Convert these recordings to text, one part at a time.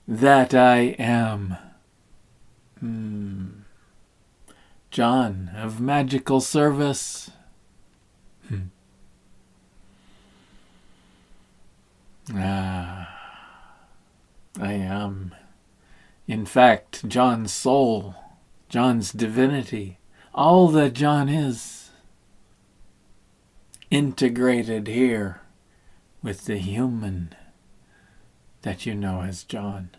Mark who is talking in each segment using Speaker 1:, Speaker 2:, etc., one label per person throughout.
Speaker 1: that I am. John of magical service. I am, in fact, John's soul, John's divinity, all that John is, integrated here with the human that you know as John.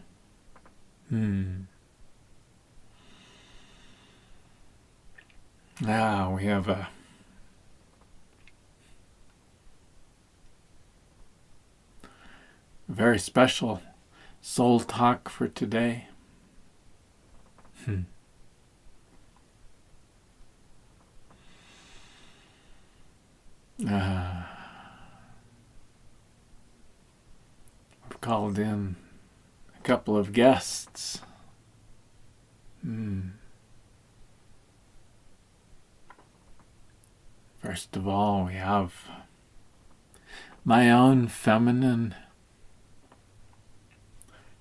Speaker 1: Now we have a very special soul talk for today. I've called in a couple of guests. First of all, we have my own feminine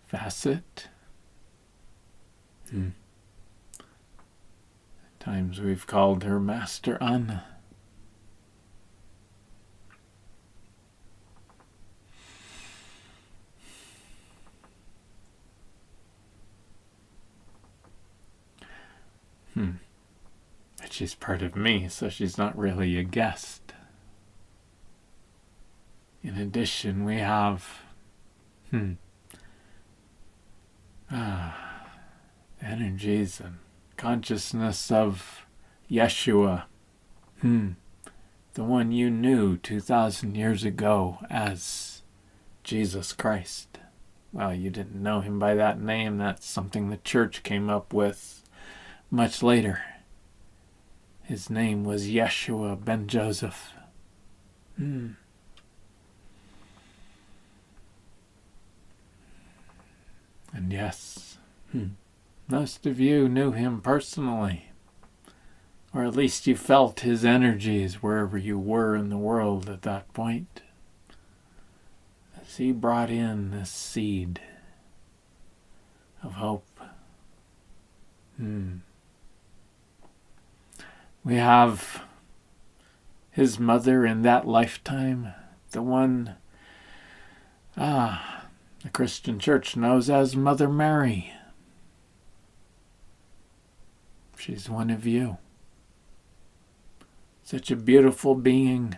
Speaker 1: facet. At times we've called her Master Anna. But she's part of me, so she's not really a guest. In addition, we have energies and consciousness of Yeshua, the one you knew 2,000 years ago as Jesus Christ. Well, you didn't know him by that name. That's something the church came up with much later. His name was Yeshua ben Joseph. And yes, most of you knew him personally, or at least you felt his energies wherever you were in the world at that point, as he brought in this seed of hope. We have his mother in that lifetime, the one the Christian church knows as Mother Mary. She's one of you. Such a beautiful being.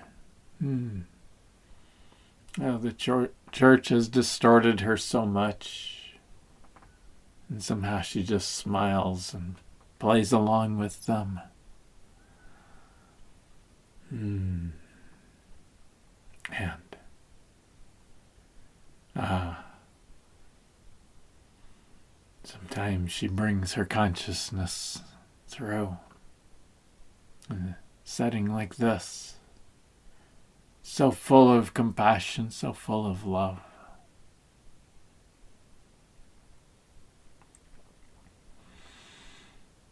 Speaker 1: Oh, the church has distorted her so much. And somehow she just smiles and plays along with them. Sometimes she brings her consciousness through in a setting like this, so full of compassion, so full of love.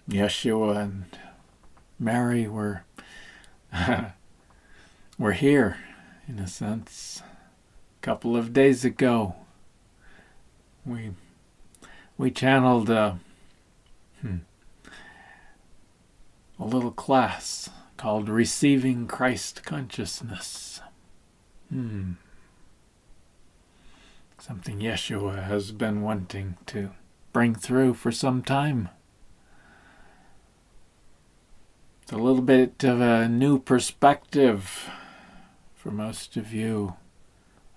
Speaker 1: Yeshua and Mary were here, in a sense. A couple of days ago, we channeled a little class called Receiving Christ Consciousness. Something Yeshua has been wanting to bring through for some time. It's a little bit of a new perspective for most of you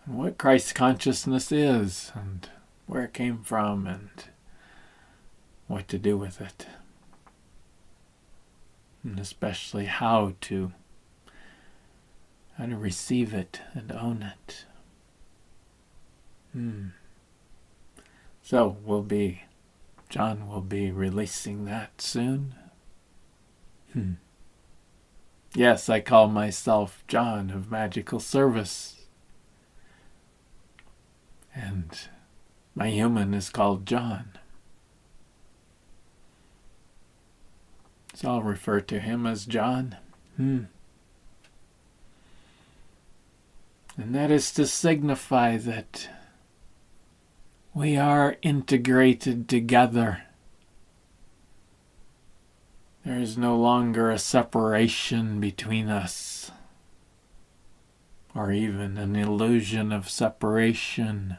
Speaker 1: on what Christ consciousness is and where it came from and what to do with it. And especially how to receive it and own it. So John will be releasing that soon. Yes, I call myself John of Magical Service. And my human is called John. So I'll refer to him as John. And that is to signify that We are integrated together. There is no longer a separation between us, or even an illusion of separation.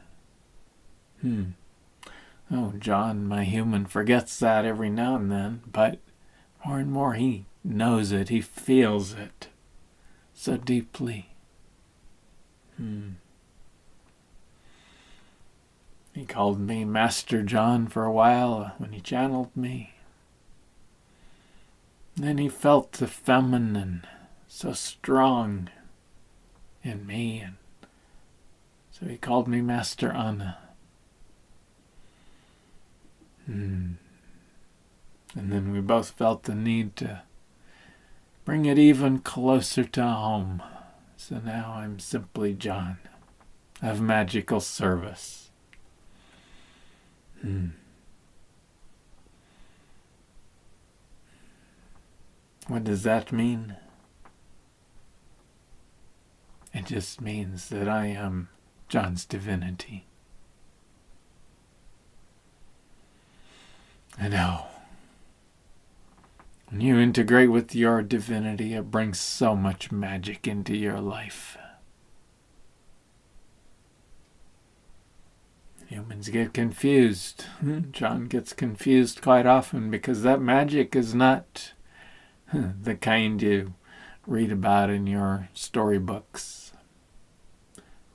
Speaker 1: Oh, John, my human, forgets that every now and then, but more and more he knows it, he feels it so deeply. He called me Master John for a while when he channeled me. Then he felt the feminine so strong in me, and so he called me Master Anna. And then we both felt the need to bring it even closer to home. So now I'm simply John of magical service. What does that mean? It just means that I am John's divinity. I know. When you integrate with your divinity, it brings so much magic into your life. Humans get confused. John gets confused quite often because that magic is not the kind you read about in your storybooks.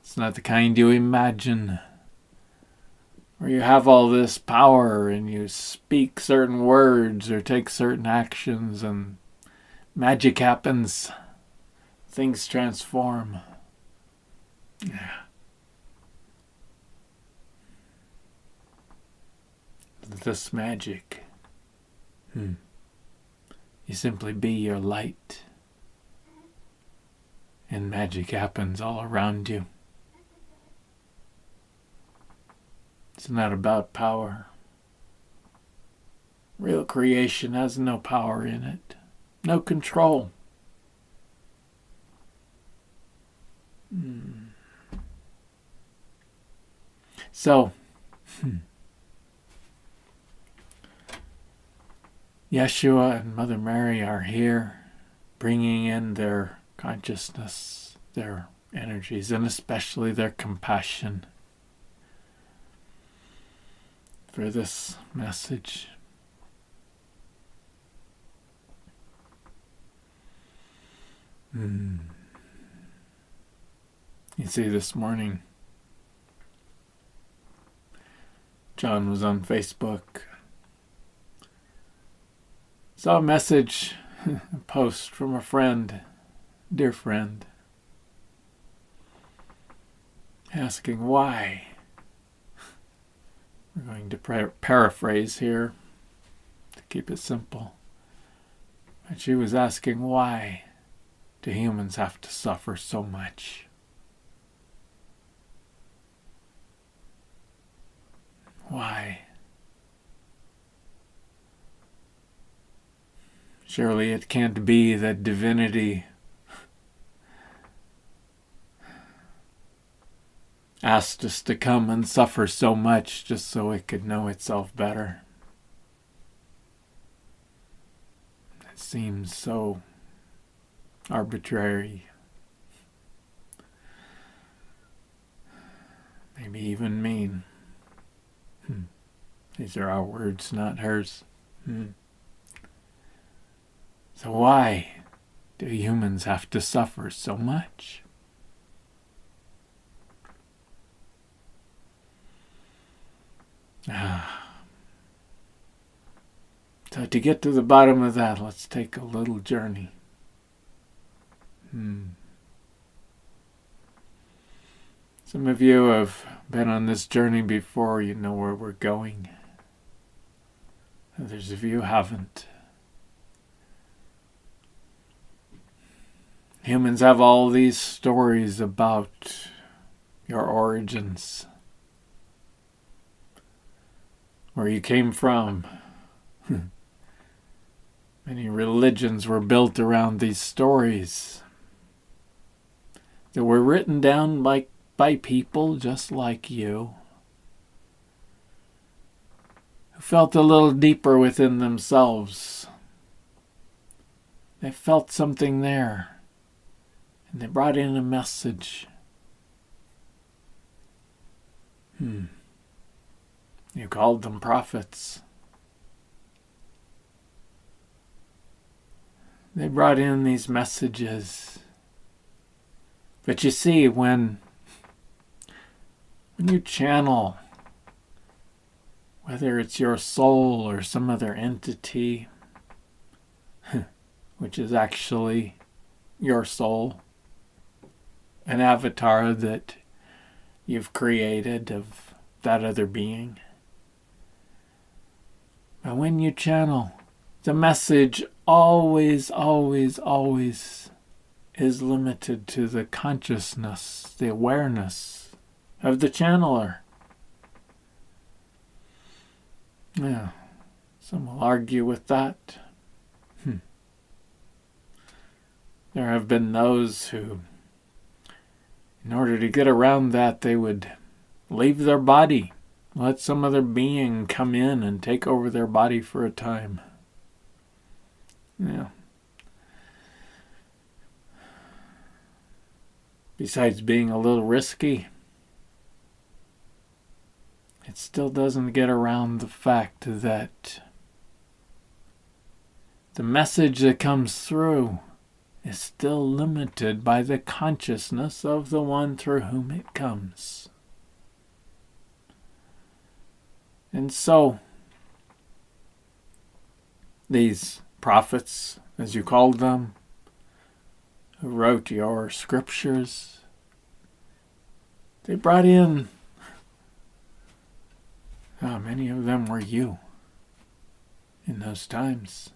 Speaker 1: It's not the kind you imagine, where you have all this power and you speak certain words or take certain actions and magic happens. Things transform. Yeah. This magic. You simply be your light, and magic happens all around you. It's not about power. Real creation has no power in it, no control. So, Yeshua and Mother Mary are here, bringing in their consciousness, their energies, and especially their compassion for this message. You see, this morning, John was on Facebook. Saw a message, a post from a friend, dear friend, asking why. We're going to paraphrase here to keep it simple. But she was asking, why do humans have to suffer so much? Why? Surely it can't be that divinity asked us to come and suffer so much just so it could know itself better. It seems so arbitrary. Maybe even mean. These are our words, not hers. So why do humans have to suffer so much? So to get to the bottom of that, let's take a little journey. Some of you have been on this journey before. You know where we're going. Others of you haven't. Humans have all these stories about your origins, where you came from. Many religions were built around these stories that were written down by people just like you, who felt a little deeper within themselves. They felt something there, and they brought in a message. You called them prophets. They brought in these messages. But you see, when you channel, whether it's your soul or some other entity, which is actually your soul, an avatar that you've created of that other being. But when you channel, the message always is limited to the consciousness, the awareness of the channeler. Yeah, some will argue with that. There have been those who, in order to get around that, they would leave their body, let some other being come in and take over their body for a time. Yeah. Besides being a little risky, it still doesn't get around the fact that the message that comes through is still limited by the consciousness of the one through whom it comes. And so, these prophets, as you called them, who wrote your scriptures, they brought in, many of them were you in those times.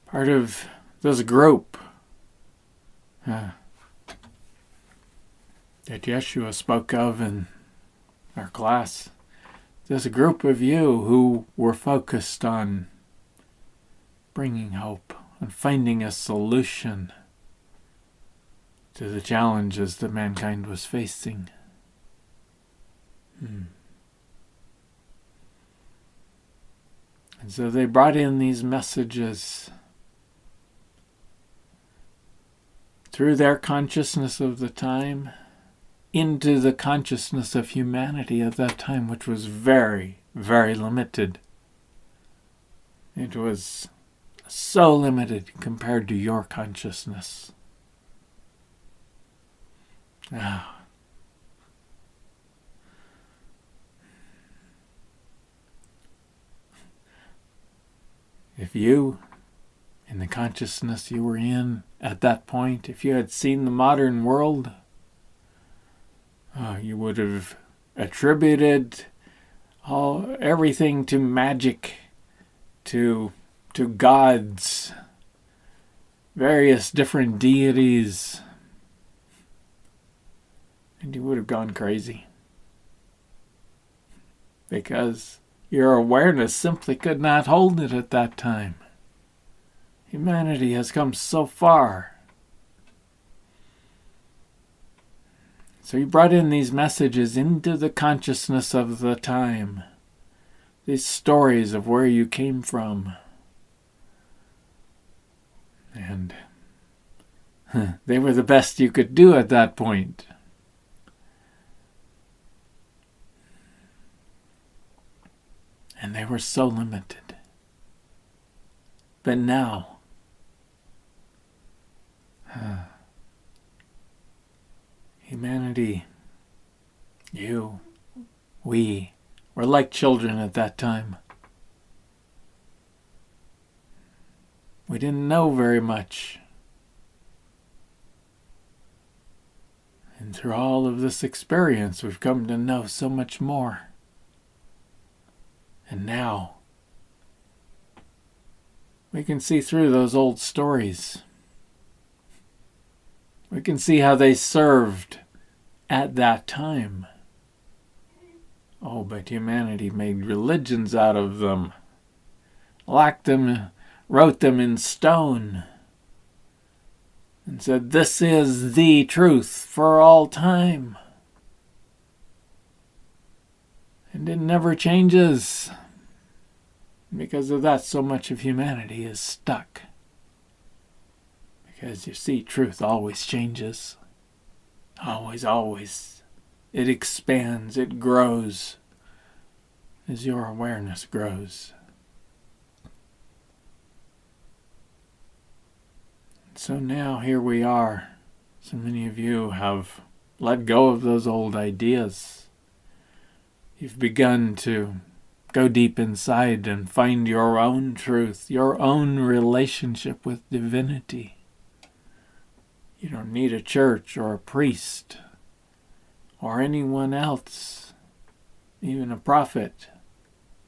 Speaker 1: Part of this group that Yeshua spoke of in our class. There's a group of you who were focused on bringing hope, on finding a solution to the challenges that mankind was facing. And so they brought in these messages through their consciousness of the time into the consciousness of humanity at that time, which was very, very limited. It was so limited compared to your consciousness. If you, in the consciousness you were in at that point, if you had seen the modern world, you would have attributed everything to magic, to gods, various different deities, and you would have gone crazy. Because your awareness simply could not hold it at that time. Humanity has come so far. So he brought in these messages into the consciousness of the time. These stories of where you came from. And they were the best you could do at that point. And they were so limited. But now, humanity, you, we, were like children at that time. We didn't know very much. And through all of this experience, we've come to know so much more. And now, we can see through those old stories. We can see how they served at that time. Oh, but humanity made religions out of them, locked them, wrote them in stone, and said, "This is the truth for all time." And it never changes. Because of that, so much of humanity is stuck. Because you see, truth always changes. Always, always. It expands, it grows as your awareness grows. So now here we are. So many of you have let go of those old ideas. You've begun to go deep inside and find your own truth, your own relationship with divinity. You don't need a church or a priest or anyone else, even a prophet,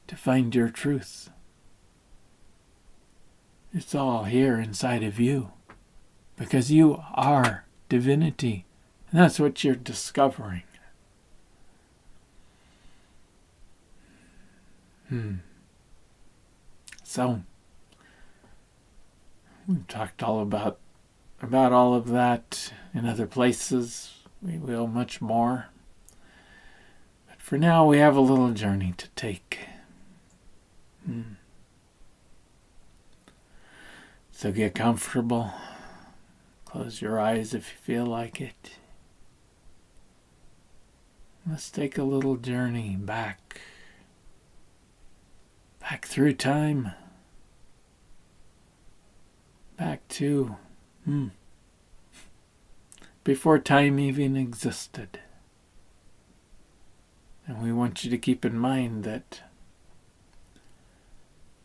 Speaker 1: to find your truth. It's all here inside of you because you are divinity. And that's what you're discovering. So, we've talked all about all of that in other places. We will much more. But for now, we have a little journey to take. So get comfortable. Close your eyes if you feel like it. Let's take a little journey back through time. Back to before time even existed. And we want you to keep in mind that,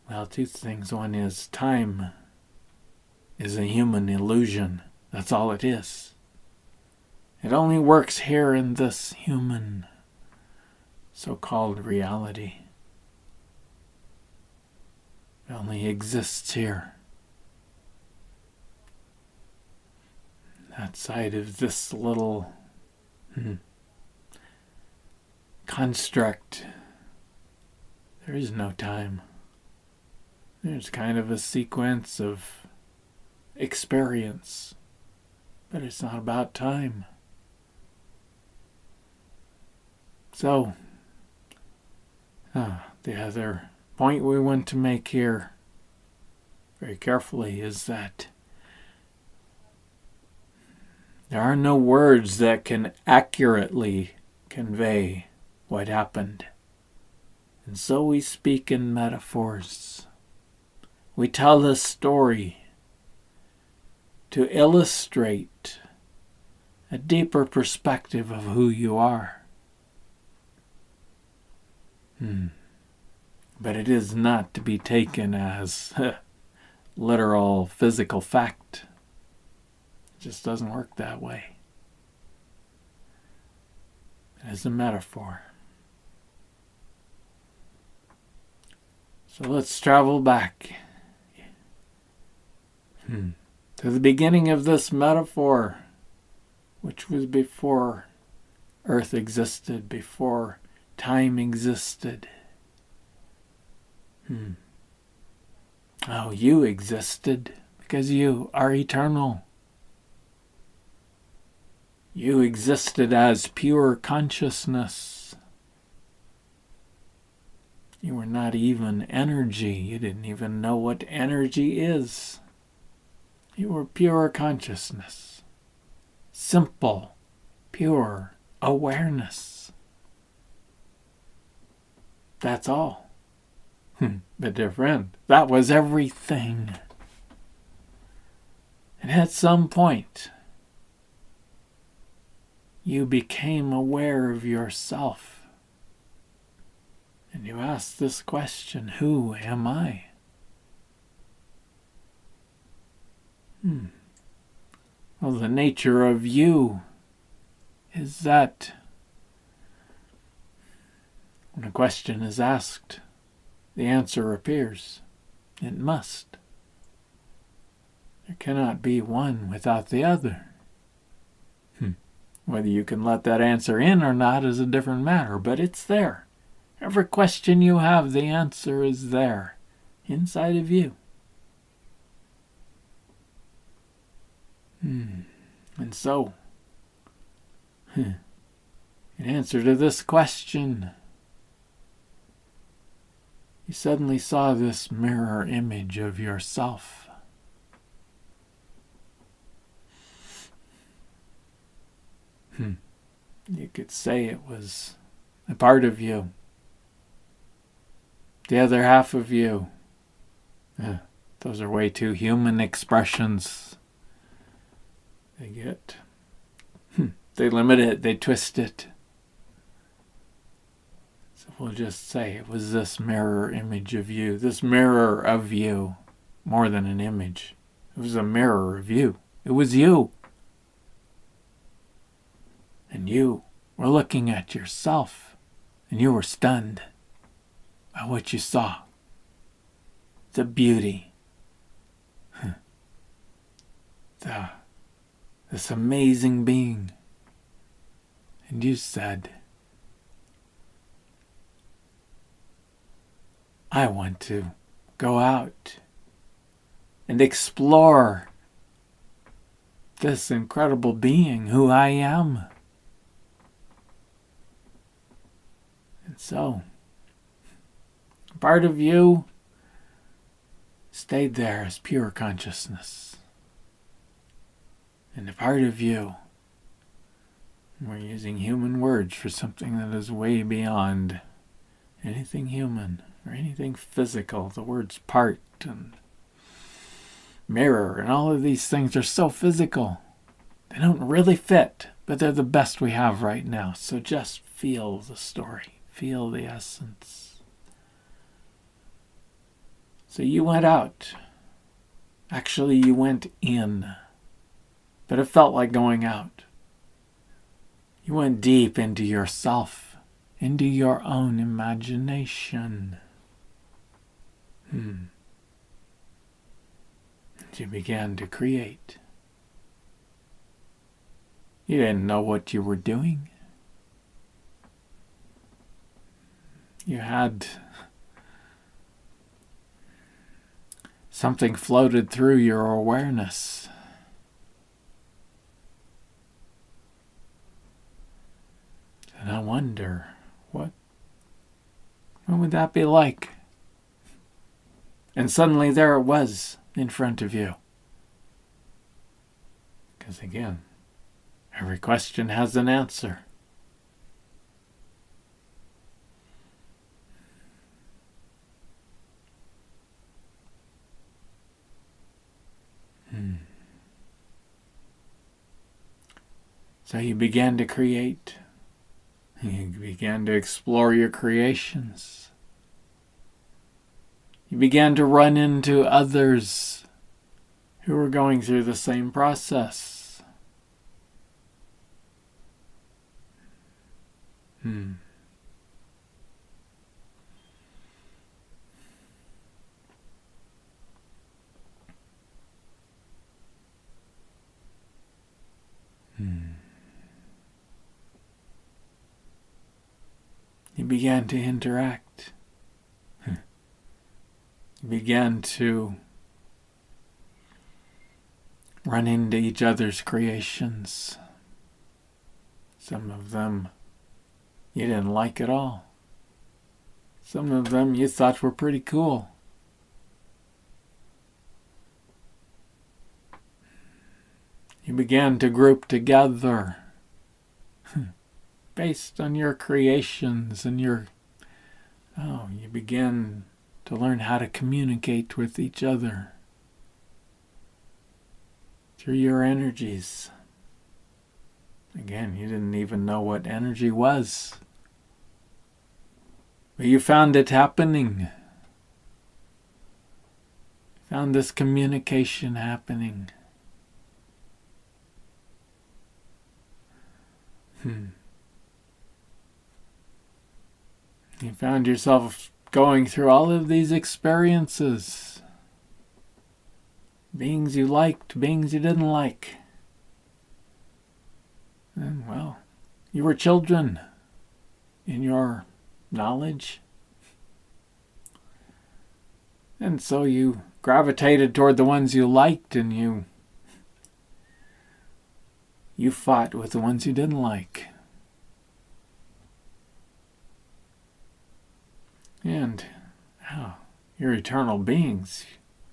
Speaker 1: well, two things. One is time is a human illusion. That's all it is. It only works here in this human so-called reality. It only exists here. Outside of this little construct, there is no time. There's kind of a sequence of experience, but it's not about time. So, the other point we want to make here very carefully is that there are no words that can accurately convey what happened. And so we speak in metaphors. We tell a story to illustrate a deeper perspective of who you are. But it is not to be taken as literal physical fact. It just doesn't work that way. It is a metaphor. So let's travel back to the beginning of this metaphor, which was before Earth existed, before time existed. Oh, you existed because you are eternal. You existed as pure consciousness. You were not even energy. You didn't even know what energy is. You were pure consciousness. Simple, pure awareness. That's all. But dear friend, that was everything. And at some point, you became aware of yourself. And you asked this question, who am I? Well, the nature of you is that when a question is asked, the answer appears. It must. There cannot be one without the other. Whether you can let that answer in or not is a different matter, but it's there. Every question you have, the answer is there, inside of you. And so, in answer to this question, you suddenly saw this mirror image of yourself. You could say it was a part of you. The other half of you. Those are way too human expressions. They limit it, they twist it. So we'll just say it was this mirror image of you, this mirror of you, more than an image. It was a mirror of you. It was you. And you were looking at yourself, and you were stunned by what you saw. The beauty. This amazing being. And you said, I want to go out and explore this incredible being who I am. And so, part of you stayed there as pure consciousness. And a part of you, we're using human words for something that is way beyond anything human or anything physical. The words part and mirror and all of these things are so physical. They don't really fit, but they're the best we have right now. So just feel the story. Feel the essence. So you went out. Actually, you went in. But it felt like going out. You went deep into yourself, into your own imagination. And you began to create. You didn't know what you were doing. You had something floated through your awareness. And I wonder, what would that be like? And suddenly there it was in front of you. Because again, every question has an answer. So you began to create. You began to explore your creations. You began to run into others who were going through the same process. You began to interact. You began to run into each other's creations. Some of them you didn't like at all. Some of them you thought were pretty cool. You began to group together based on your creations and you began to learn how to communicate with each other through your energies. Again, you didn't even know what energy was, but you found it happening. Found this communication happening. You found yourself going through all of these experiences. Beings you liked, beings you didn't like. And well, you were children in your knowledge. And so you gravitated toward the ones you liked and you fought with the ones you didn't like. And You're eternal beings.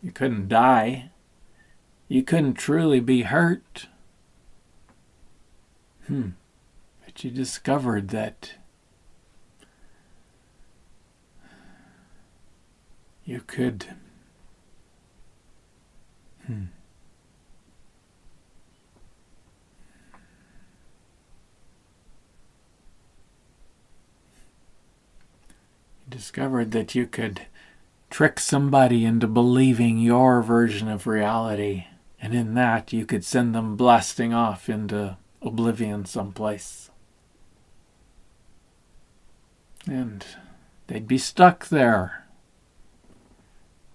Speaker 1: You couldn't die. You couldn't truly be hurt. But you discovered that you could you discovered that you could trick somebody into believing your version of reality, and in that you could send them blasting off into oblivion someplace. And they'd be stuck there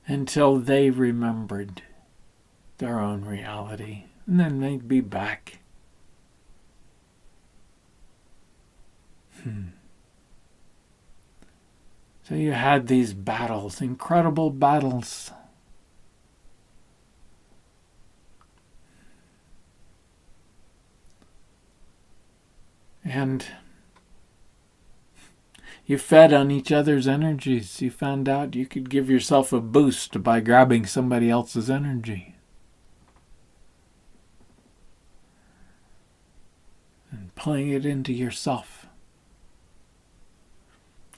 Speaker 1: until they remembered their own reality, and then they'd be back. So you had these battles, incredible battles. And you fed on each other's energies. You found out you could give yourself a boost by grabbing somebody else's energy. And pulling it into yourself.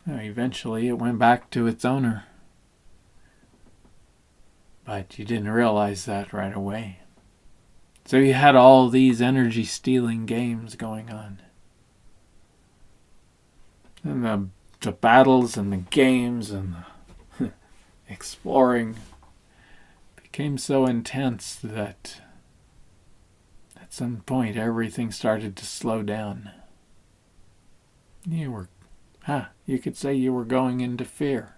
Speaker 1: Now, eventually it went back to its owner. But you didn't realize that right away. So you had all these energy stealing games going on. And the battles and the games and the exploring became so intense that at some point everything started to slow down. You could say you were going into fear.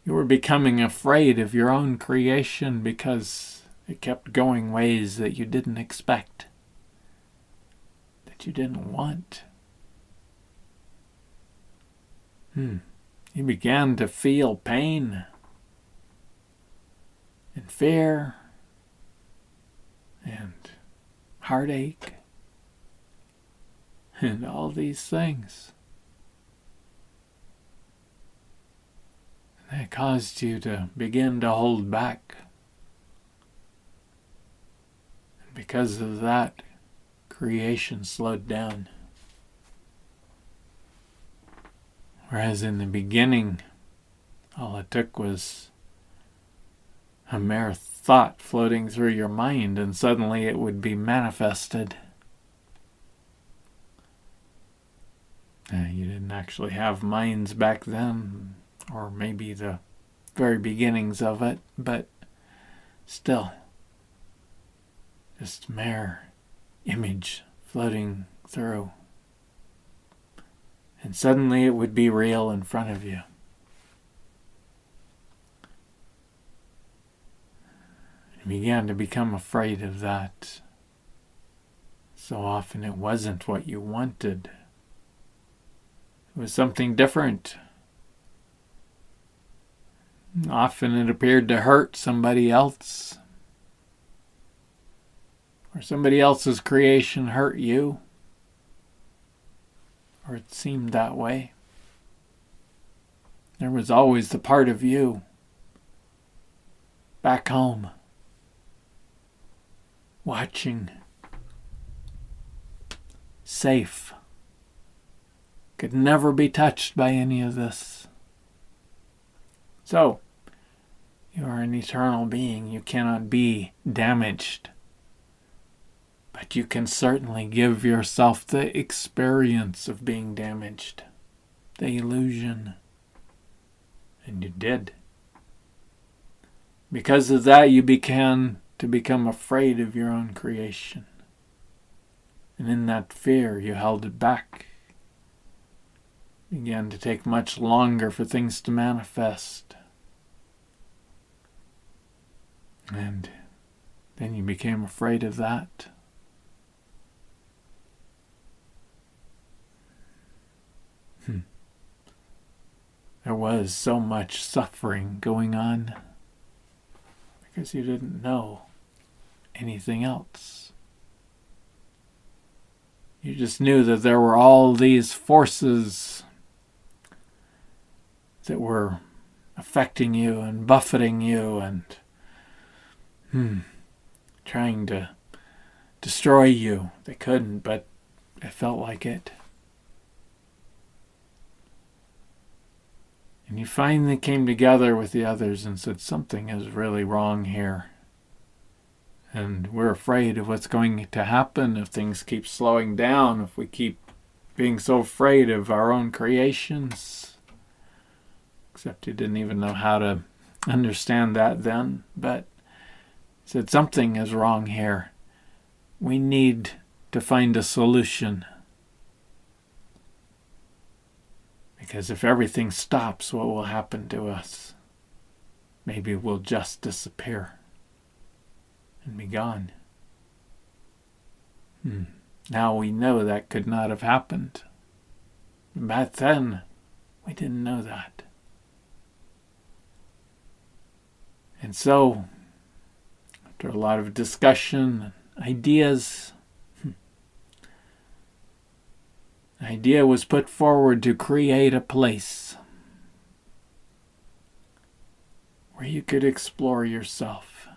Speaker 1: You were becoming afraid of your own creation because it kept going ways that you didn't expect, that you didn't want. You began to feel pain and fear and heartache and all these things. And that caused you to begin to hold back. And because of that, creation slowed down. Whereas in the beginning, all it took was a mere thought floating through your mind, and suddenly it would be manifested. You didn't actually have minds back then, or maybe the very beginnings of it, but still, just mere image floating through. And suddenly it would be real in front of you. You began to become afraid of that. So often it wasn't what you wanted. It was something different. Often it appeared to hurt somebody else. Or somebody else's creation hurt you. Or it seemed that way. There was always the part of you back home, watching, safe, could never be touched by any of this. So, you are an eternal being. You cannot be damaged. But you can certainly give yourself the experience of being damaged, the illusion. And you did. Because of that, you began to become afraid of your own creation. And in that fear, you held it back. It began to take much longer for things to manifest. And then you became afraid of that. There was so much suffering going on because you didn't know anything else. You just knew that there were all these forces that were affecting you and buffeting you and trying to destroy you. They couldn't, but it felt like it. And you finally came together with the others and said, something is really wrong here. And we're afraid of what's going to happen if things keep slowing down, if we keep being so afraid of our own creations. Except you didn't even know how to understand that then. But said, something is wrong here. We need to find a solution. Because if everything stops, what will happen to us? Maybe we'll just disappear and be gone. Now we know that could not have happened. Back then, we didn't know that. And so, after a lot of discussion and ideas, the idea was put forward to create a place where you could explore yourself,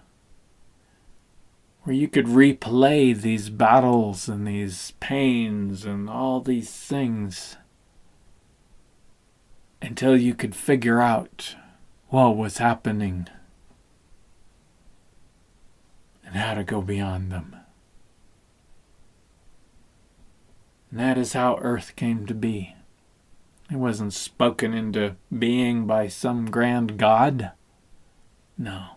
Speaker 1: where you could replay these battles and these pains and all these things until you could figure out what was happening and how to go beyond them. And that is how Earth came to be. It wasn't spoken into being by some grand god. No.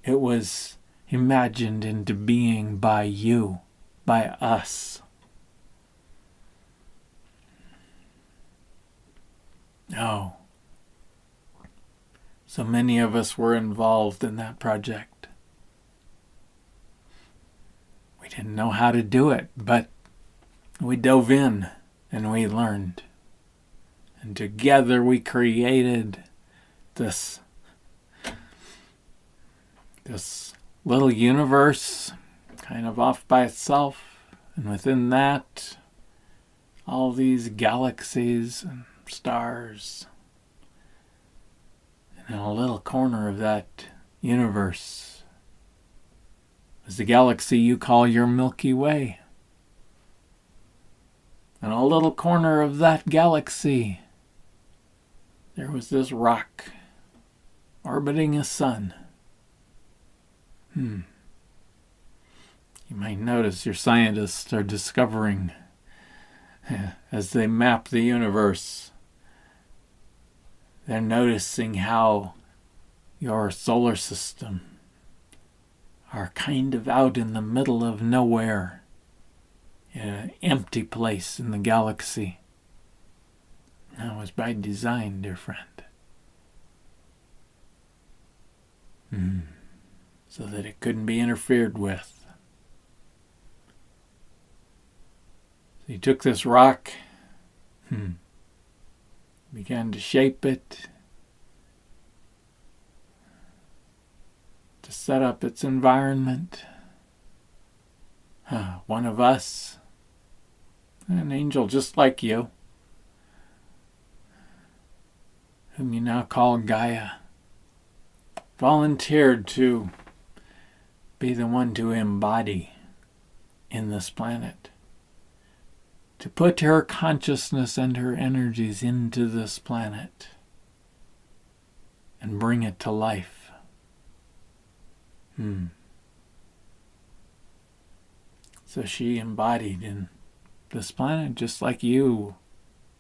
Speaker 1: It was imagined into being by you, by us. Oh. So many of us were involved in that project. We didn't know how to do it, but we dove in and we learned. And together we created this little universe kind of off by itself. And within that, all these galaxies and stars. And in a little corner of that universe was the galaxy you call your Milky Way. In a little corner of that galaxy, there was this rock orbiting a sun. You might notice your scientists are discovering, as they map the universe, they're noticing how your solar system are kind of out in the middle of nowhere. In an empty place in the galaxy. That was by design, dear friend. So that it couldn't be interfered with. So he took this rock, began to shape it, to set up its environment. One of us, an angel just like you, whom you now call Gaia, volunteered to be the one to embody in this planet, to put her consciousness and her energies into this planet and bring it to life. So she embodied in this planet just like you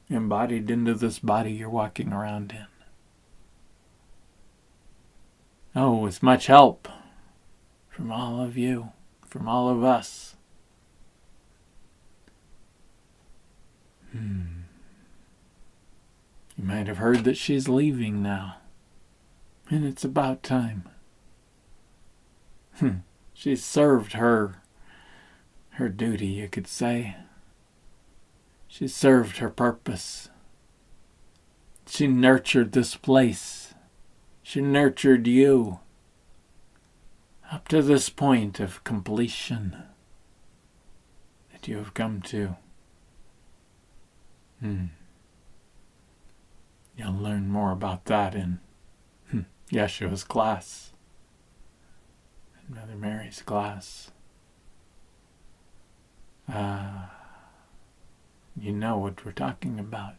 Speaker 1: embodied into this body you're walking around in. Oh, with much help from all of you, from all of us. You might have heard that she's leaving now, and it's about time. She's served her duty, you could say. She served her purpose. She nurtured this place. She nurtured you up to this point of completion that you have come to. You'll learn more about that in Yeshua's class, in Mother Mary's class. You know what we're talking about.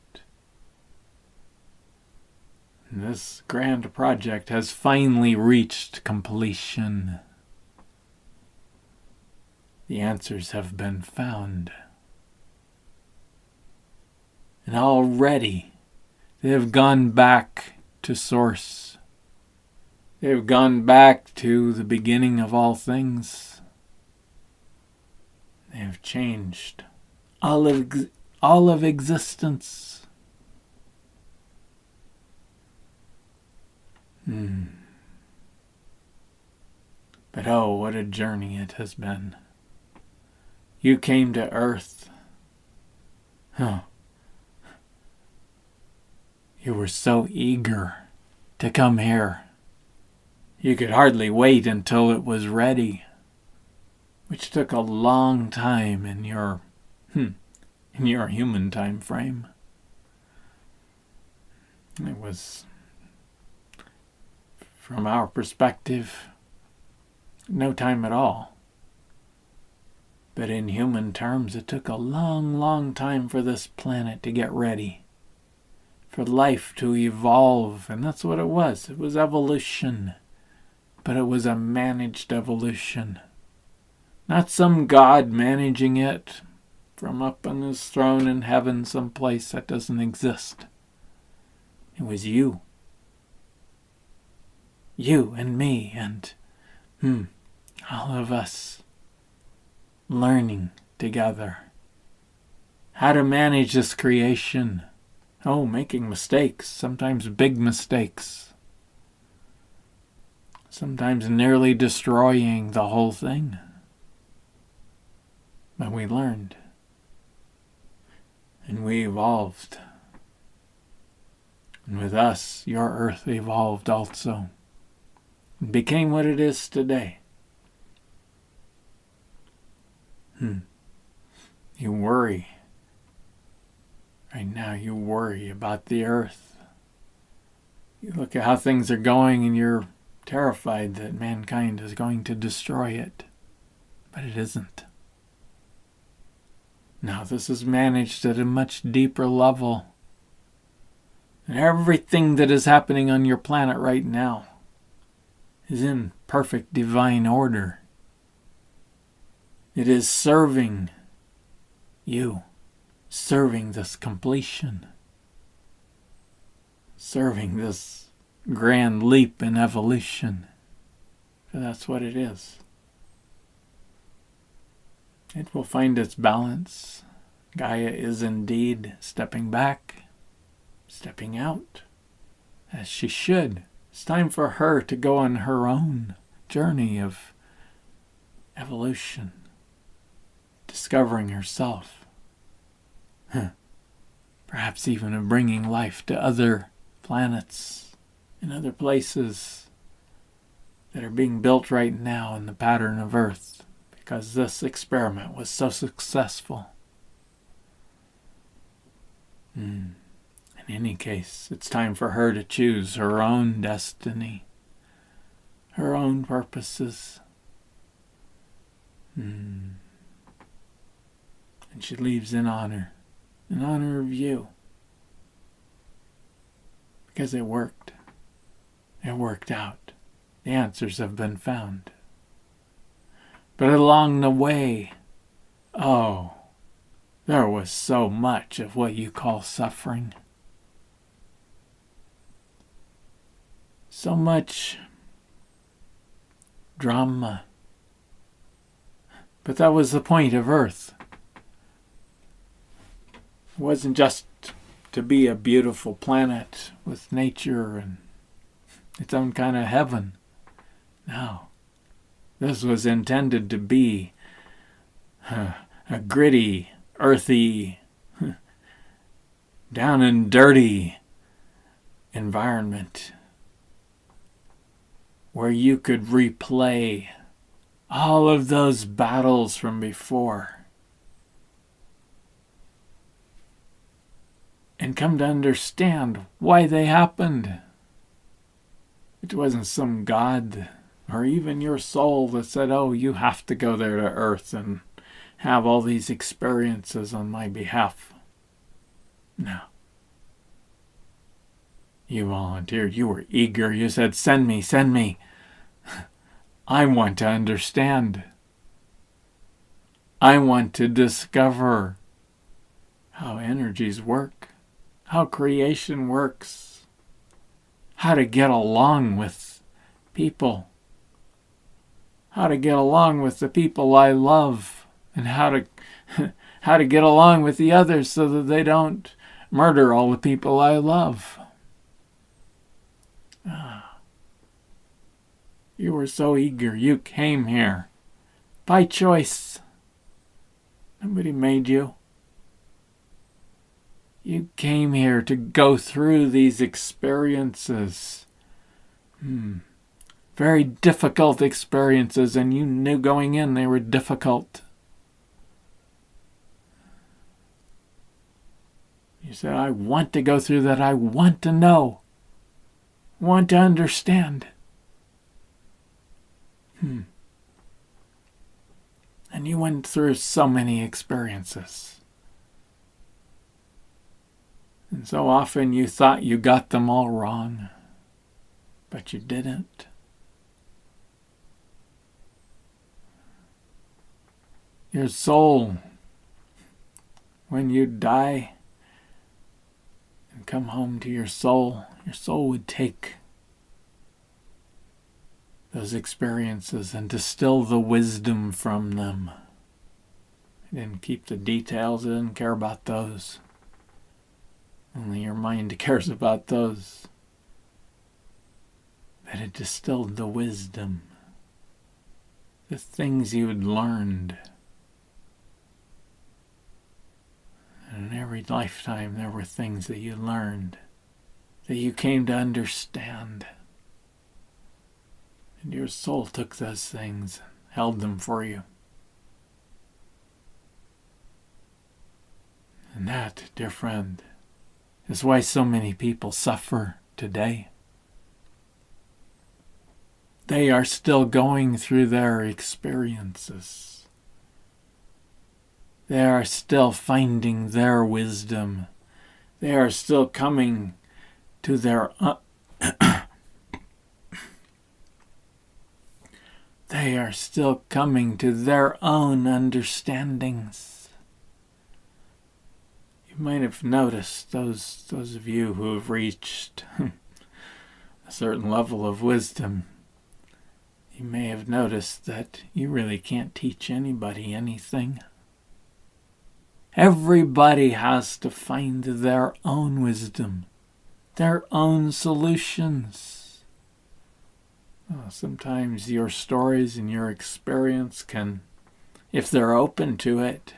Speaker 1: This grand project has finally reached completion. The answers have been found. And already they have gone back to source. They have gone back to the beginning of all things. They have changed all of existence. But oh, what a journey it has been. You came to Earth. You were so eager to come here. You could hardly wait until it was ready, which took a long time in your human time frame. It was, from our perspective, no time at all. But in human terms, it took a long, long time for this planet to get ready, for life to evolve, and that's what it was. It was evolution, but it was a managed evolution. Not some God managing it from up on his throne in heaven someplace that doesn't exist. It was you. You and me and all of us learning together how to manage this creation. Oh, making mistakes, sometimes big mistakes. Sometimes nearly destroying the whole thing. But we learned. And we evolved. And with us, your earth evolved also. And became what it is today. You worry. Right now you worry about the earth. You look at how things are going and you're terrified that mankind is going to destroy it. But it isn't. Now this is managed at a much deeper level. And everything that is happening on your planet right now is in perfect divine order. It is serving you, serving this completion, serving this grand leap in evolution. For that's what it is. It will find its balance. Gaia is indeed stepping back, stepping out, as she should. It's time for her to go on her own journey of evolution, discovering herself, perhaps even of bringing life to other planets and other places that are being built right now in the pattern of Earth, because this experiment was so successful. In any case, it's time for her to choose her own destiny, her own purposes. And she leaves in honor of you. Because it worked. It worked out. The answers have been found. But along the way, there was so much of what you call suffering. So much drama. But that was the point of Earth. It wasn't just to be a beautiful planet with nature and its own kind of heaven. No. This was intended to be a gritty, earthy, down and dirty environment where you could replay all of those battles from before and come to understand why they happened. It wasn't some God or even your soul that said, oh, you have to go there to earth and have all these experiences on my behalf. No. You volunteered. You were eager. You said, send me, send me. I want to understand. I want to discover how energies work, how creation works, how to get along with people, how to get along with the people I love, and how to get along with the others so that they don't murder all the people I love. You were so eager. You came here by choice. Nobody made you. You came here to go through these experiences. Very difficult experiences, and you knew going in they were difficult. You said, I want to go through that. I want to know. I want to understand. And you went through so many experiences. And so often you thought you got them all wrong, but you didn't. Your soul, when you die and come home to your soul would take those experiences and distill the wisdom from them. It didn't keep the details, it didn't care about those. Only your mind cares about those. But it distilled the wisdom, the things you had learned. And in every lifetime there were things that you learned, that you came to understand. And your soul took those things, held them for you. And that, dear friend, is why so many people suffer today. They are still going through their experiences. They are still finding their wisdom. They are still coming to their they are still coming to their own understandings. You might have noticed, those of you who have reached a certain level of wisdom, you may have noticed that you really can't teach anybody anything. Everybody has to find their own wisdom, their own solutions. Sometimes your stories and your experience can, if they're open to it,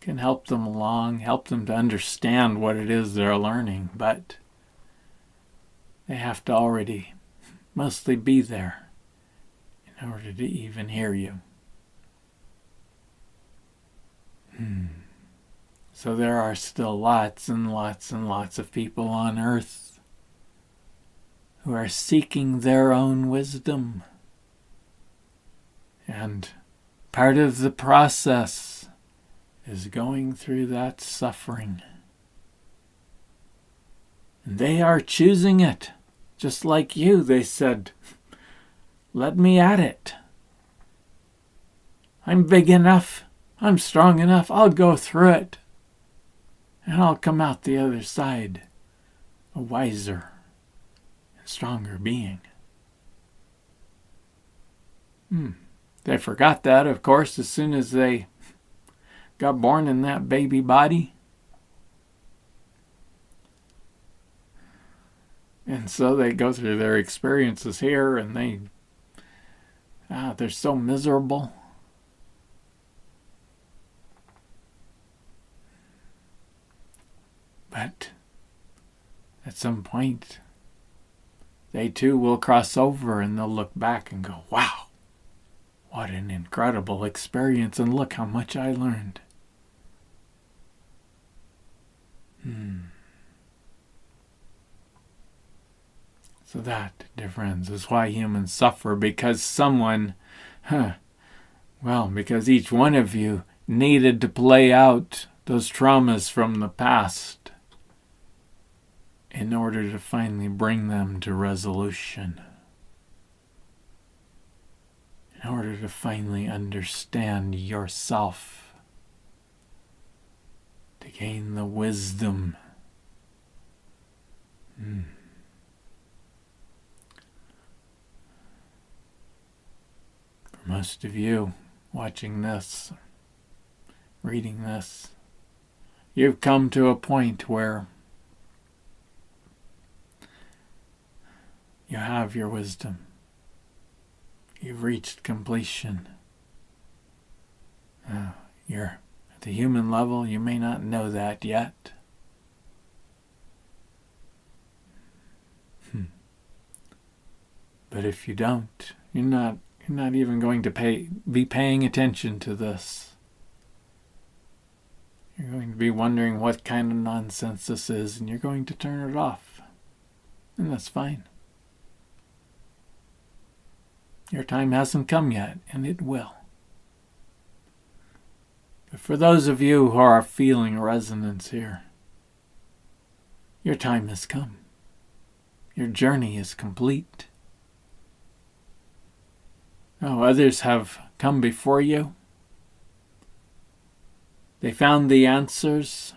Speaker 1: can help them along, help them to understand what it is they're learning, but they have to already mostly be there in order to even hear you. So there are still lots and lots and lots of people on earth who are seeking their own wisdom. And part of the process is going through that suffering. And they are choosing it. Just like you, they said, let me at it. I'm big enough. I'm strong enough. I'll go through it. And I'll come out the other side a wiser and stronger being. They forgot that, of course, as soon as they got born in that baby body. And so they go through their experiences here and they're so miserable. But at some point, they too will cross over and they'll look back and go, wow, what an incredible experience, and look how much I learned. So that, dear friends, is why humans suffer, because because each one of you needed to play out those traumas from the past in order to finally bring them to resolution. In order to finally understand yourself, to gain the wisdom. For most of you watching this, reading this, you've come to a point where you have your wisdom. You've reached completion. You're at the human level, you may not know that yet. But if you don't, you're not even going to be paying attention to this. You're going to be wondering what kind of nonsense this is, and you're going to turn it off. And that's fine. Your time hasn't come yet, and it will. But for those of you who are feeling resonance here, your time has come. Your journey is complete. Others have come before you. They found the answers.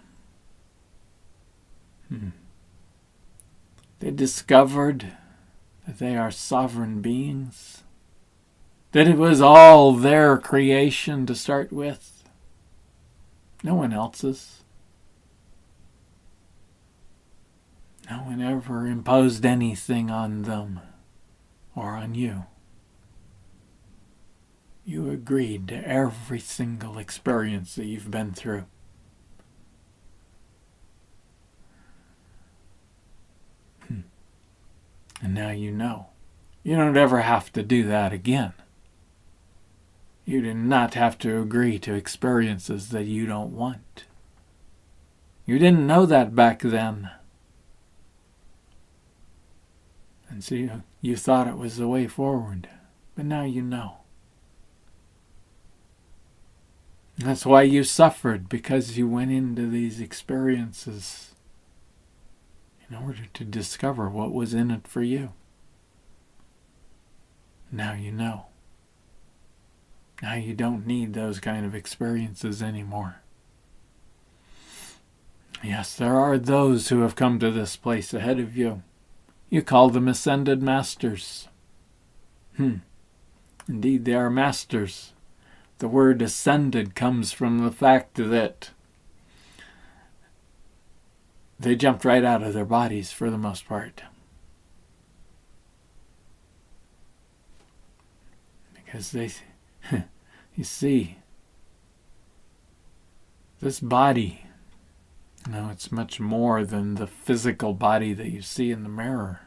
Speaker 1: They discovered that they are sovereign beings. That it was all their creation to start with. No one else's. No one ever imposed anything on them or on you. You agreed to every single experience that you've been through. And now you know. You don't ever have to do that again. You do not have to agree to experiences that you don't want. You didn't know that back then. And so you thought it was the way forward. But now you know. That's why you suffered, because you went into these experiences in order to discover what was in it for you. Now you know. Now you don't need those kind of experiences anymore. Yes, there are those who have come to this place ahead of you. You call them ascended masters. Indeed, they are masters. The word ascended comes from the fact that they jumped right out of their bodies for the most part. Because you see, this body, it's much more than the physical body that you see in the mirror.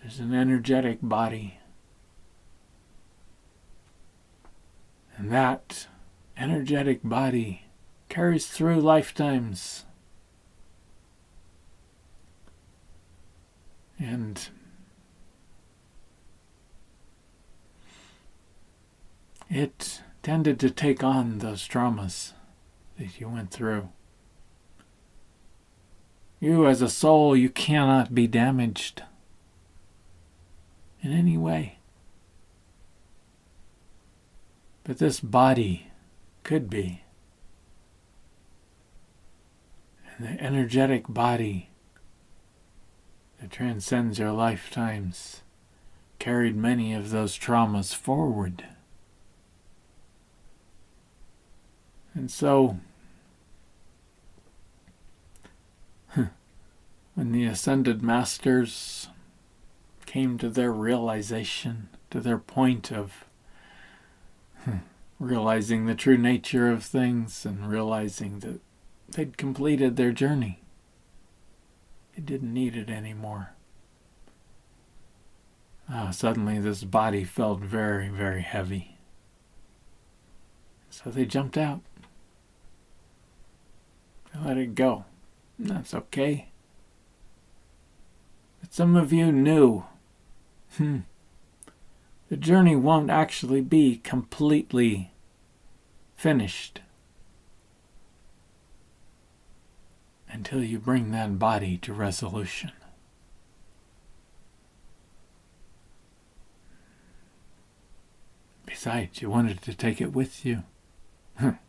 Speaker 1: There's an energetic body. And that energetic body carries through lifetimes. And it tended to take on those traumas that you went through. You as a soul, you cannot be damaged in any way. But this body could be. And the energetic body that transcends your lifetimes carried many of those traumas forward. And so, when the Ascended Masters came to their realization, to their point of realizing the true nature of things and realizing that they'd completed their journey, they didn't need it anymore. Suddenly this body felt very, very heavy. So they jumped out. They let it go. And that's okay. Some of you knew the journey won't actually be completely finished until you bring that body to resolution. Besides, you wanted to take it with you.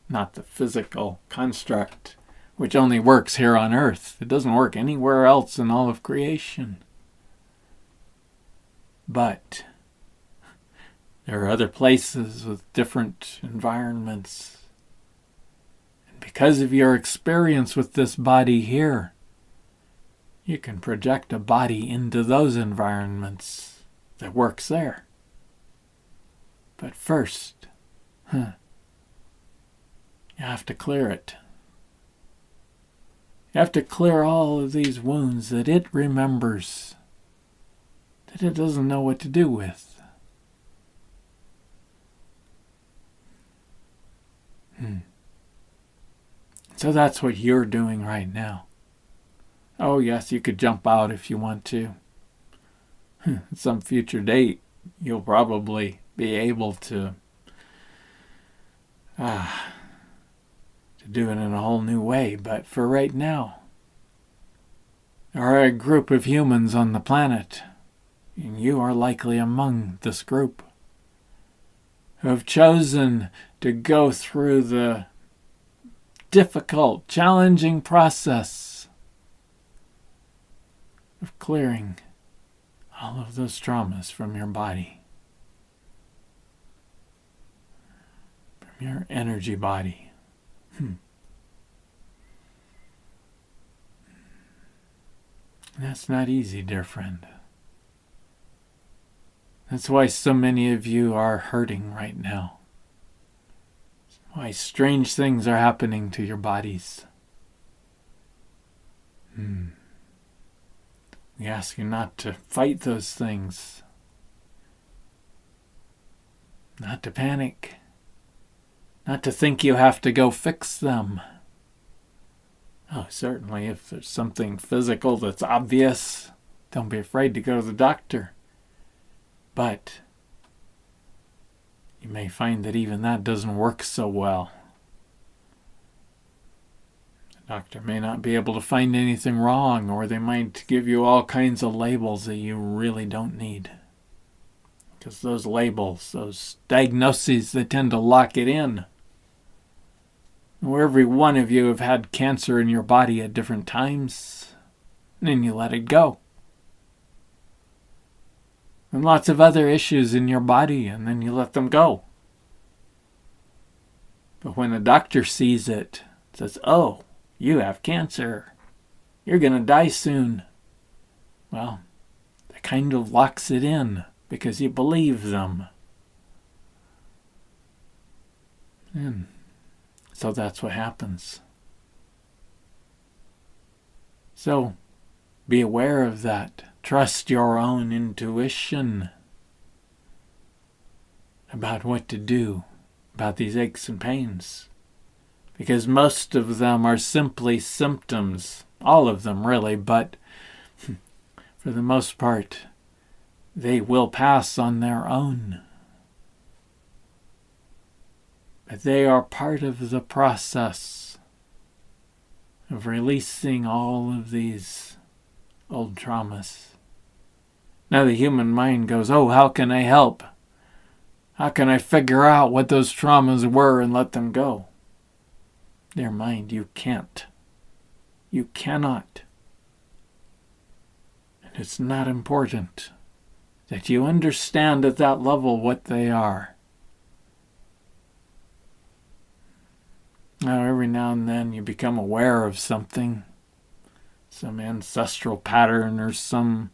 Speaker 1: Not the physical construct, which only works here on earth. It doesn't work anywhere else in all of creation. But there are other places with different environments. And because of your experience with this body here, you can project a body into those environments that works there. But first, you have to clear it. You have to clear all of these wounds that it remembers, that it doesn't know what to do with. So that's what you're doing right now. Oh yes, you could jump out if you want to. At some future date, you'll probably be able to do it in a whole new way. But for right now, there are a group of humans on the planet, and you are likely among this group, who have chosen to go through the difficult, challenging process of clearing all of those traumas from your body, from your energy body. That's not easy, dear friend. That's why so many of you are hurting right now. That's why strange things are happening to your bodies. We ask you not to fight those things, not to panic, not to think you have to go fix them. Oh, certainly, if there's something physical that's obvious, don't be afraid to go to the doctor. But you may find that even that doesn't work so well. The doctor may not be able to find anything wrong, or they might give you all kinds of labels that you really don't need. Because those labels, those diagnoses, they tend to lock it in. Where every one of you have had cancer in your body at different times, and then you let it go. And lots of other issues in your body, and then you let them go. But when a doctor sees it, says, "Oh, you have cancer. You're going to die soon." Well, that kind of locks it in because you believe them. And so that's what happens. So be aware of that. Trust your own intuition about what to do about these aches and pains. Because most of them are simply symptoms. All of them, really, but for the most part, they will pass on their own. But they are part of the process of releasing all of these old traumas. Now the human mind goes, "Oh, how can I help? How can I figure out what those traumas were and let them go?" Dear mind, you can't. You cannot. And it's not important that you understand at that level what they are. Now, every now and then you become aware of something, some ancestral pattern or some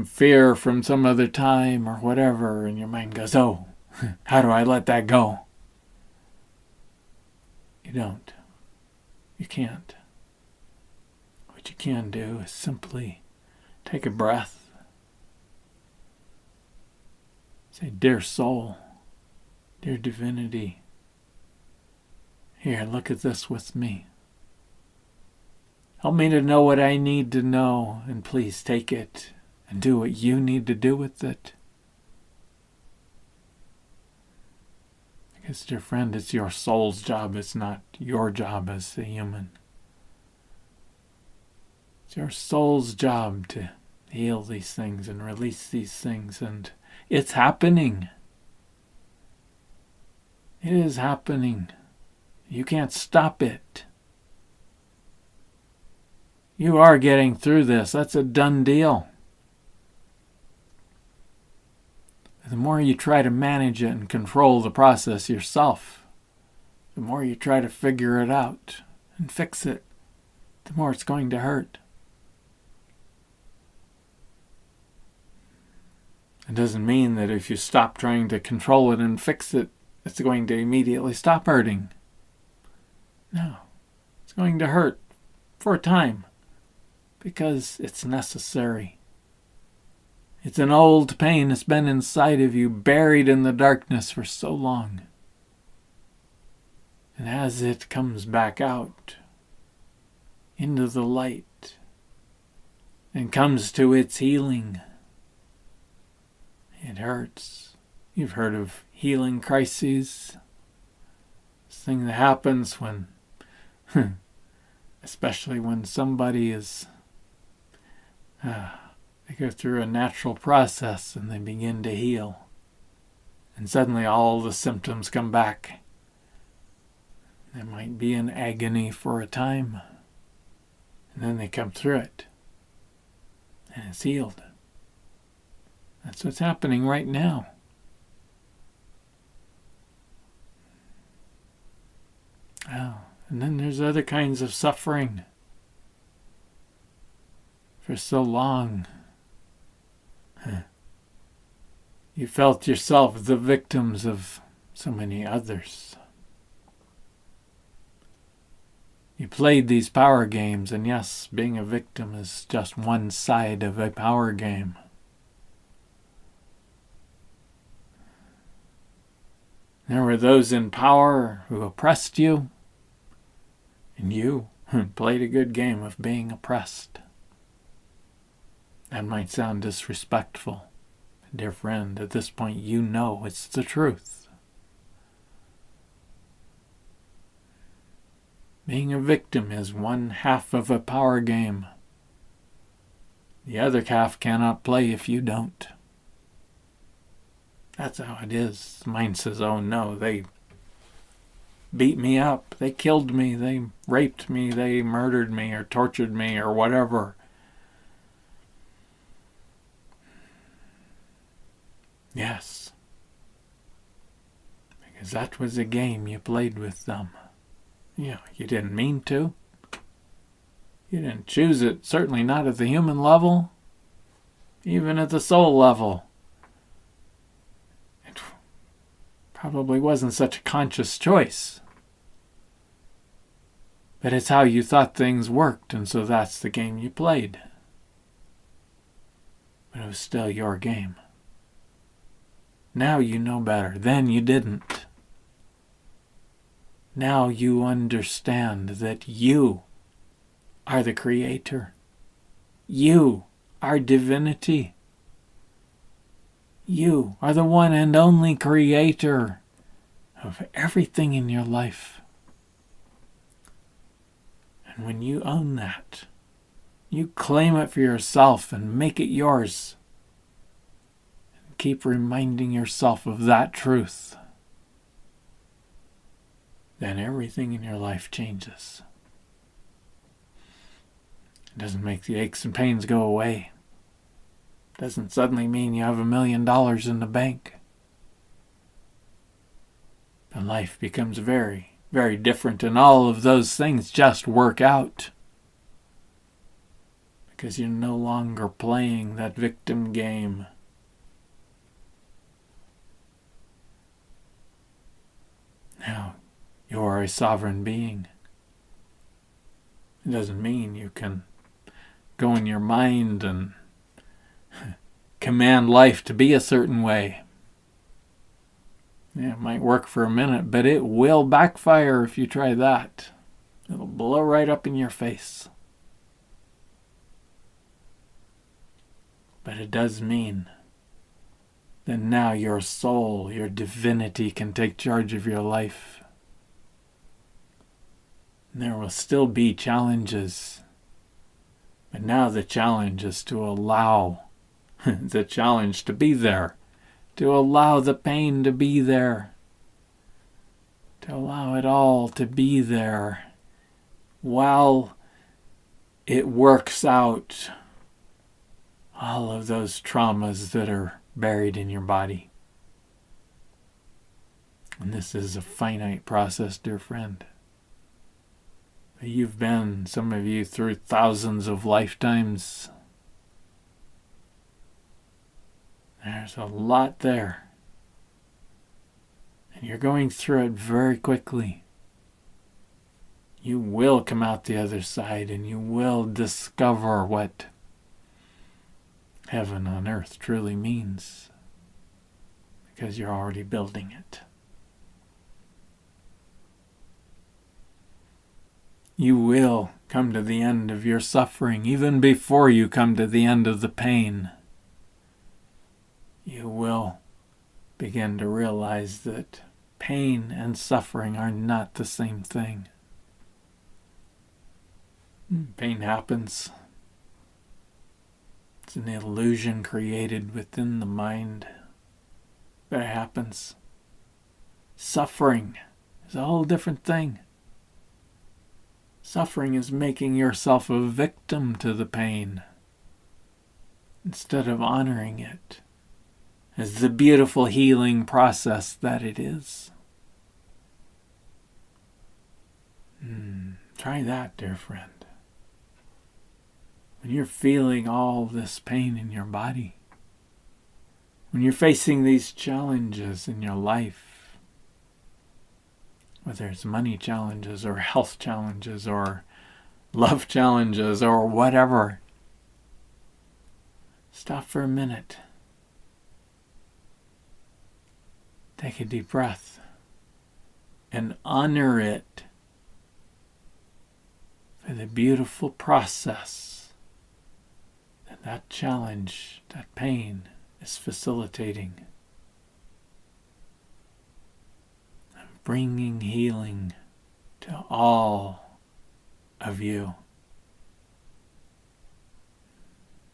Speaker 1: fear from some other time or whatever, and your mind goes, "Oh, how do I let that go?" You don't. You can't. What you can do is simply take a breath. Say, "Dear soul, dear divinity, here, look at this with me. Help me to know what I need to know, and please take it and do what you need to do with it. Because, dear friend, it's your soul's job. It's not your job as a human. It's your soul's job to heal these things and release these things, and it's happening. It is happening. You can't stop it. You are getting through this. That's a done deal. The more you try to manage it and control the process yourself, the more you try to figure it out and fix it, the more it's going to hurt. It doesn't mean that if you stop trying to control it and fix it, it's going to immediately stop hurting. No, it's going to hurt for a time because it's necessary. It's an old pain that's been inside of you, buried in the darkness for so long. And as it comes back out into the light and comes to its healing, it hurts. You've heard of healing crises. This thing that happens when, especially when somebody is, they go through a natural process and they begin to heal. And suddenly all the symptoms come back. They might be in agony for a time. And then they come through it. And it's healed. That's what's happening right now. Oh, and then there's other kinds of suffering. For so long, you felt yourself the victims of so many others. You played these power games, and yes, being a victim is just one side of a power game. There were those in power who oppressed you, and you played a good game of being oppressed. That might sound disrespectful. Dear friend, at this point you know it's the truth. Being a victim is one half of a power game. The other half cannot play if you don't. That's how it is. Mine says, oh no, they beat me up, they killed me, they raped me, they murdered me or tortured me or whatever. Yes. Because that was a game you played with them. Yeah, you didn't mean to. You didn't choose it, certainly not at the human level, even at the soul level. It probably wasn't such a conscious choice. But it's how you thought things worked, and so that's the game you played. But it was still your game. Now you know better. Then you didn't. Now you understand that you are the creator. You are divinity. You are the one and only creator of everything in your life. And when you own that, you claim it for yourself and make it yours. And keep reminding yourself of that truth. Then everything in your life changes. It doesn't make the aches and pains go away. It doesn't suddenly mean you have $1 million in the bank. But life becomes very, very different, and all of those things just work out. Because you're no longer playing that victim game. Now, you are a sovereign being. It doesn't mean you can go in your mind and command life to be a certain way. Yeah, it might work for a minute, but it will backfire if you try that. It'll blow right up in your face. But it does mean that now your soul, your divinity can take charge of your life. And there will still be challenges. But now the challenge is to allow the challenge to be there. To allow the pain to be there. To allow it all to be there while it works out all of those traumas that are buried in your body. And this is a finite process, dear friend. You've been, some of you, through thousands of lifetimes. There's a lot there. And you're going through it very quickly. You will come out the other side and you will discover what heaven on earth truly means. Because you're already building it. You will come to the end of your suffering even before you come to the end of the pain. You will begin to realize that pain and suffering are not the same thing. Pain happens. It's an illusion created within the mind, but it happens. Suffering is a whole different thing. Suffering is making yourself a victim to the pain instead of honoring it as the beautiful healing process that it is. Try that, dear friend. When you're feeling all this pain in your body, when you're facing these challenges in your life, whether it's money challenges or health challenges or love challenges or whatever, stop for a minute. Take a deep breath and honor it for the beautiful process that that challenge, that pain is facilitating. And bringing healing to all of you.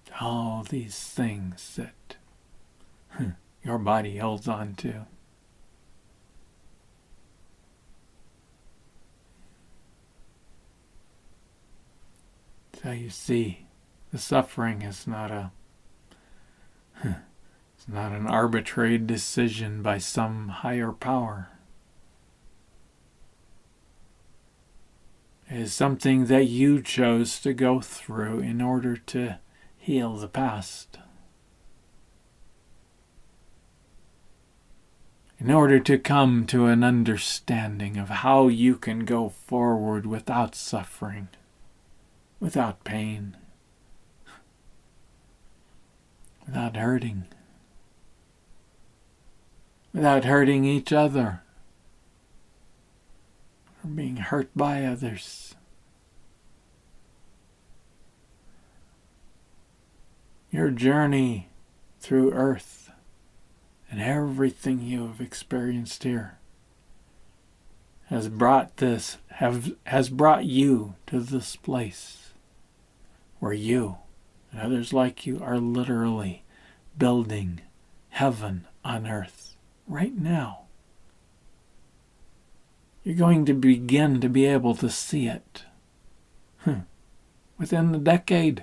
Speaker 1: To all these things that your body holds on to. So you see, the suffering is not it's not an arbitrary decision by some higher power. It is something that you chose to go through in order to heal the past. In order to come to an understanding of how you can go forward without suffering. Without pain, without hurting each other, or being hurt by others. Your journey through earth and everything you have experienced here has brought you to this place where you and others like you are literally building heaven on earth right now. You're going to begin to be able to see it within the decade,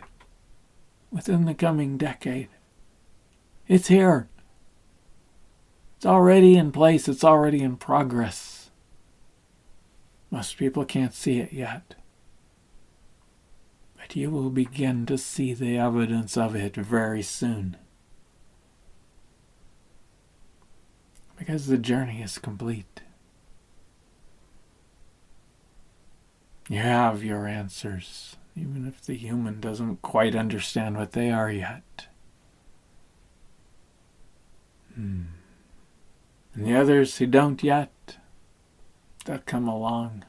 Speaker 1: within the coming decade. It's here. It's already in place. It's already in progress. Most people can't see it yet. But you will begin to see the evidence of it very soon. Because the journey is complete. You have your answers, even if the human doesn't quite understand what they are yet. And the others who don't yet, they'll come along.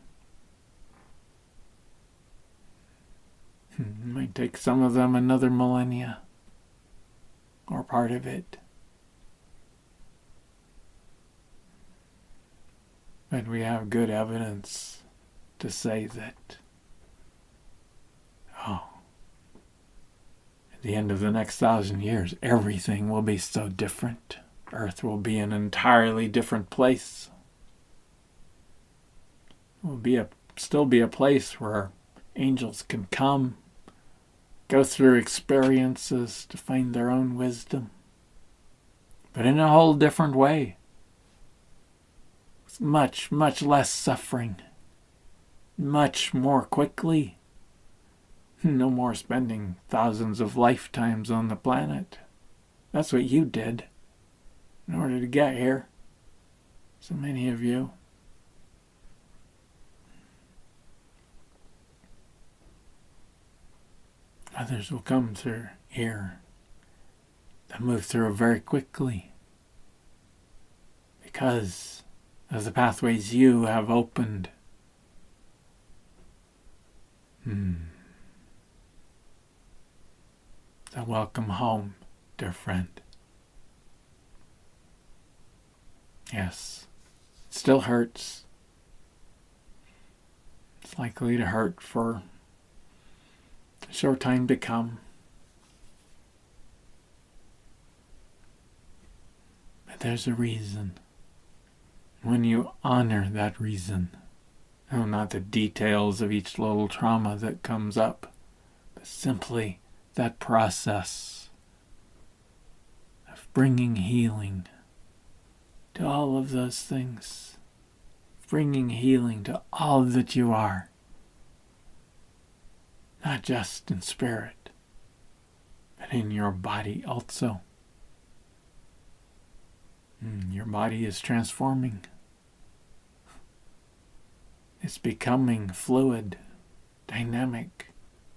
Speaker 1: It might take some of them another millennia. or part of it. But we have good evidence to say that, at the end of the next 1,000 years, everything will be so different. Earth will be an entirely different place. It will still be a place where angels can come, go through experiences to find their own wisdom, but in a whole different way. With much, much less suffering, much more quickly. No more spending thousands of lifetimes on the planet. That's what you did in order to get here. So many of you. Others will come through here. They'll move through very quickly because of the pathways you have opened. So welcome home, dear friend. Yes, it still hurts. It's likely to hurt for a short time to come. But there's a reason. When you honor that reason, not the details of each little trauma that comes up, but simply that process of bringing healing to all of those things, bringing healing to all that you are, not just in spirit, but in your body also. Your body is transforming. It's becoming fluid, dynamic,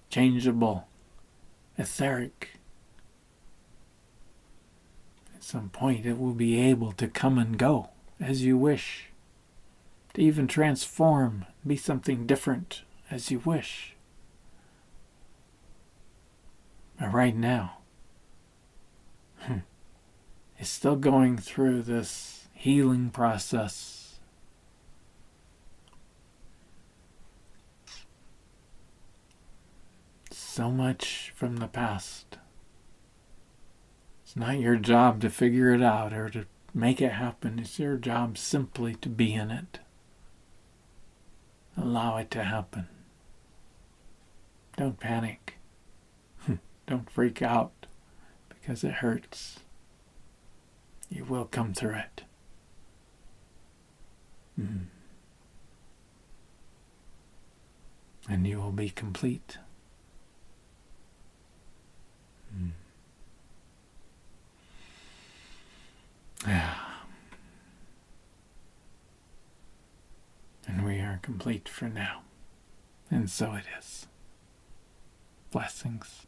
Speaker 1: changeable, etheric. At some point it will be able to come and go as you wish, to even transform, be something different as you wish. But right now, it's still going through this healing process. So much from the past. It's not your job to figure it out or to make it happen. It's your job simply to be in it. Allow it to happen. Don't panic. Don't freak out because it hurts. You will come through it. And you will be complete. And we are complete for now. And so it is. Blessings.